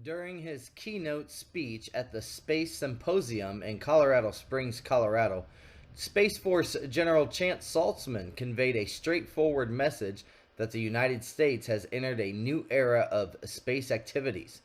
During his keynote speech at the Space Symposium in Colorado Springs, Colorado, Space Force General Chance Saltzman conveyed a straightforward message that the United States has entered a new era of space activities.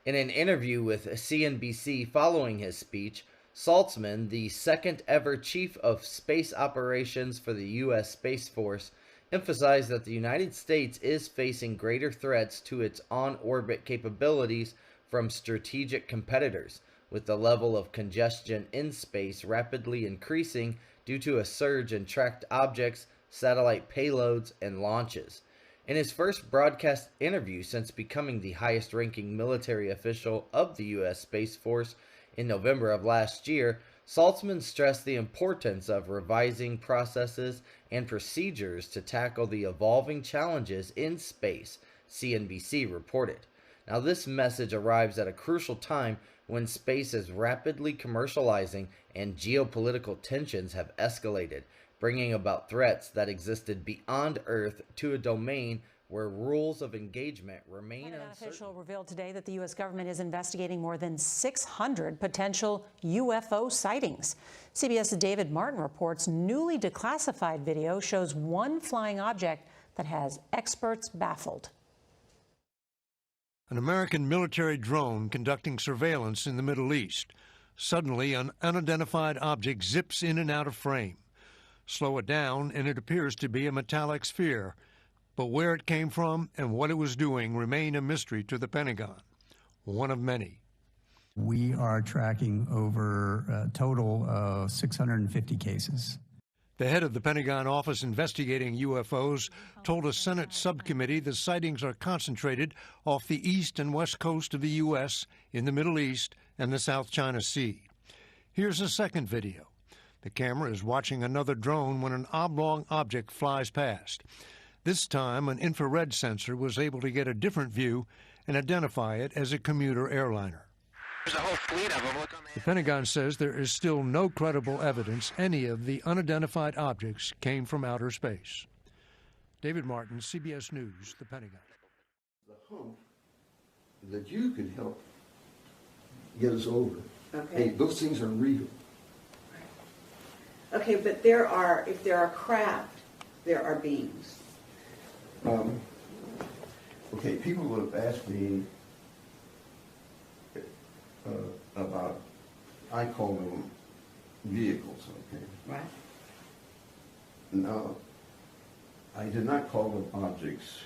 In an interview with CNBC following his speech, Saltzman, the second ever chief of space operations for the U.S. Space Force, emphasized that the United States is facing greater threats to its on-orbit capabilities from strategic competitors, with the level of congestion in space rapidly increasing due to a surge in tracked objects, satellite payloads, and launches. In his first broadcast interview since becoming the highest-ranking military official of the U.S. Space Force in November of last year, Saltzman stressed the importance of revising processes and procedures to tackle the evolving challenges in space, CNBC reported. Now, this message arrives at a crucial time when space is rapidly commercializing and geopolitical tensions have escalated, bringing about threats that existed beyond Earth to a domain where rules of engagement remain uncertain. An official revealed today that the U.S. government is investigating more than 600 potential UFO sightings. CBS's David Martin reports newly declassified video shows one flying object that has experts baffled. An American military drone conducting surveillance in the Middle East. Suddenly, an unidentified object zips in and out of frame. Slow it down, and it appears to be a metallic sphere. But where it came from and what it was doing remain a mystery to the Pentagon, one of many. We are tracking over a total of 650 cases. The head of the Pentagon office investigating UFOs told a Senate subcommittee the sightings are concentrated off the east and west coast of the U.S., in the Middle East, and the South China Sea. Here's a second video. The camera is watching another drone when an oblong object flies past. This time, an infrared sensor was able to get a different view and identify it as a commuter airliner. There's a whole fleet of them. Look on The Pentagon says there is still no credible evidence any of the unidentified objects came from outer space. David Martin, CBS News, the Pentagon. The hump that you could help get us over. Okay. Hey, those things are real. Okay, but if there are craft, there are beings. Okay, people have asked me about, I call them vehicles, okay? Right. Now, I did not call them objects.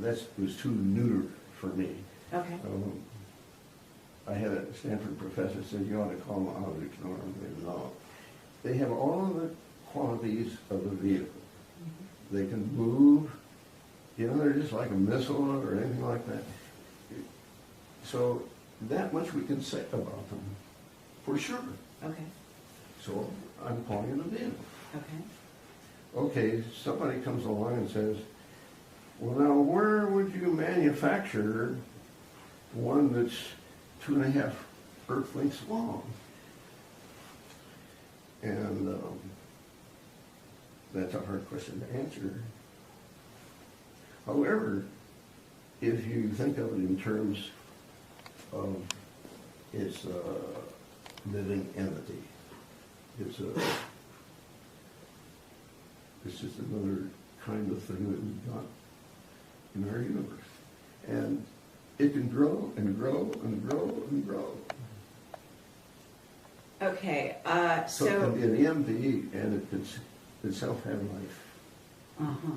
That was too neuter for me. Okay. I had a Stanford professor said you ought to call them objects. No. They have all of the qualities of a vehicle. Mm-hmm. They can move. You know, they're just like a missile or anything like that. So that much we can say about them, for sure. Okay. So I'm calling it a vehicle. Okay. Okay, somebody comes along and says, well, now where would you manufacture one that's 2.5 Earth lengths long? And that's a hard question to answer. However, if you think of it in terms of its living entity, it's just another kind of thing that we've got in our universe. And it can grow and grow and grow and grow. Okay, So it can be an MV and it could itself have life. Uh-huh.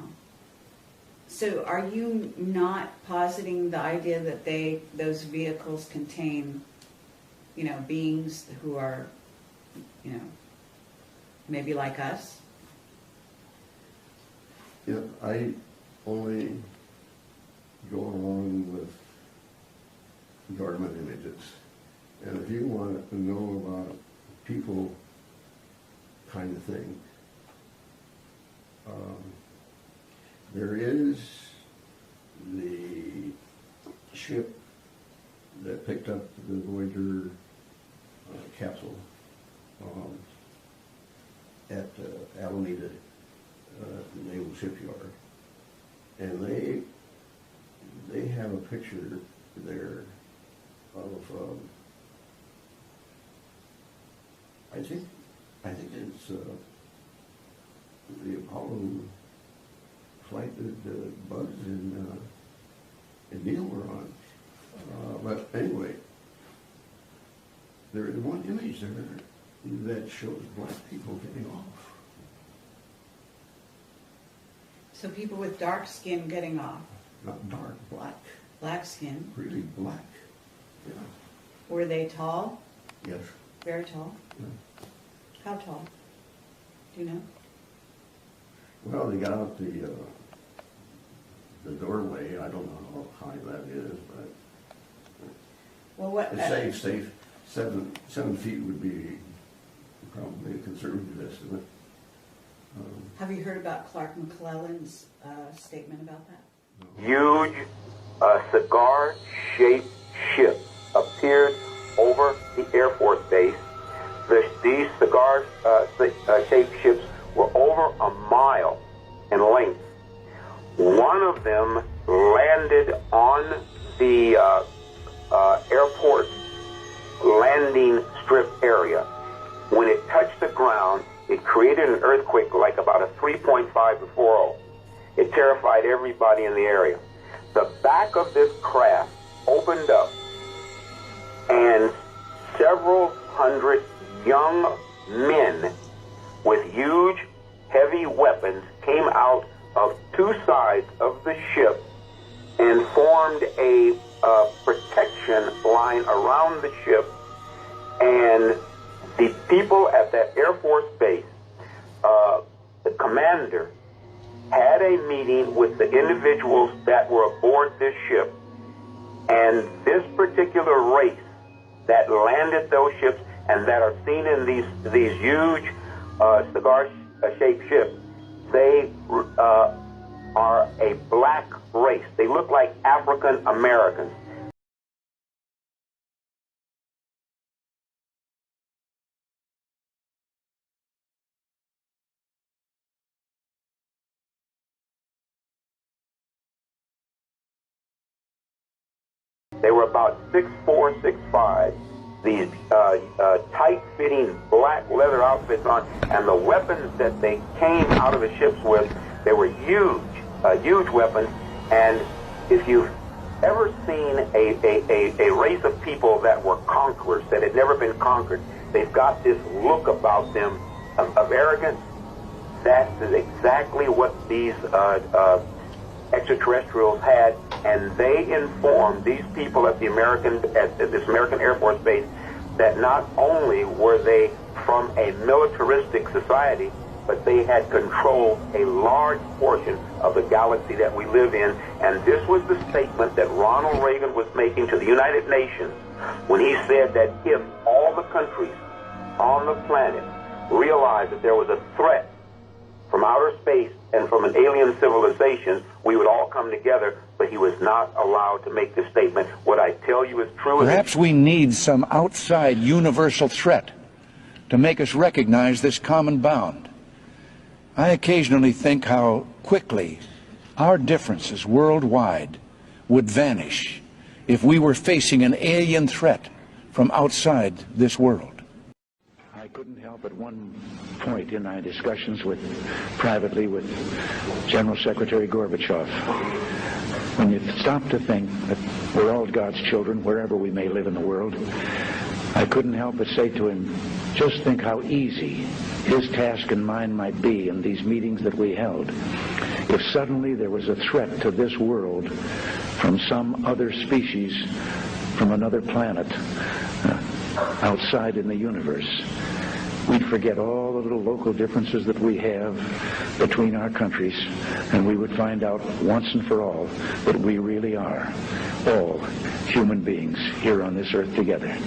So are you not positing the idea that those vehicles contain, beings who are, maybe like us? Yeah, I only go along with government images. And if you want to know about people kind of thing, there is the ship that picked up the Voyager capsule at Alameda Naval Shipyard, and they have a picture there of, I think it's the Apollo flight that Buzz and Neil were on. But anyway, there is one image there that shows black people getting off. So people with dark skin getting off. Not dark, black. Black skin. Really black. Yeah. Were they tall? Yes. Very tall? Yeah. How tall? Do you know? Well, they got out the doorway. I don't know how high that is, but Well, what? it's safe. 7 feet would be probably a conservative estimate. Have you heard about Clark McClellan's statement about that? Huge cigar-shaped ship appeared over the Air Force Base. These cigar-shaped ships were over a mile in length. One of them landed on the airport landing strip area. When it touched the ground, it created an earthquake like about a 3.5 to 4.0. It terrified everybody in the area. The back of this craft opened up, and several hundred young men with huge, heavy weapons came out of two sides of the ship and formed a protection line around the ship. And the people at that Air Force base, the commander, had a meeting with the individuals that were aboard this ship. And this particular race that landed those ships and that are seen in these huge cigar-shaped ships, they are a black race. They look like African Americans. They were about 6'4", 6'5", these tight-fitting black leather outfits on, and the weapons that they came out of the ships with, they were huge weapons. And if you've ever seen a race of people that were conquerors, that had never been conquered, they've got this look about them of arrogance. That is exactly what these extraterrestrials had, and they informed these people at this American Air Force base that not only were they from a militaristic society, but they had controlled a large portion of the galaxy that we live in. And this was the statement that Ronald Reagan was making to the United Nations when he said that if all the countries on the planet realized that there was a threat from outer space and from an alien civilization, we would all come together, but he was not allowed to make this statement. What I tell you is true. Perhaps we need some outside universal threat to make us recognize this common bound. I occasionally think how quickly our differences worldwide would vanish if we were facing an alien threat from outside this world. I couldn't help at one point in my discussions privately with General Secretary Gorbachev, when you stop to think that we're all God's children wherever we may live in the world, I couldn't help but say to him, just think how easy his task and mine might be in these meetings that we held if suddenly there was a threat to this world from some other species, from another planet, outside in the universe. We'd forget all the little local differences that we have between our countries, and we would find out once and for all that we really are all human beings here on this earth together.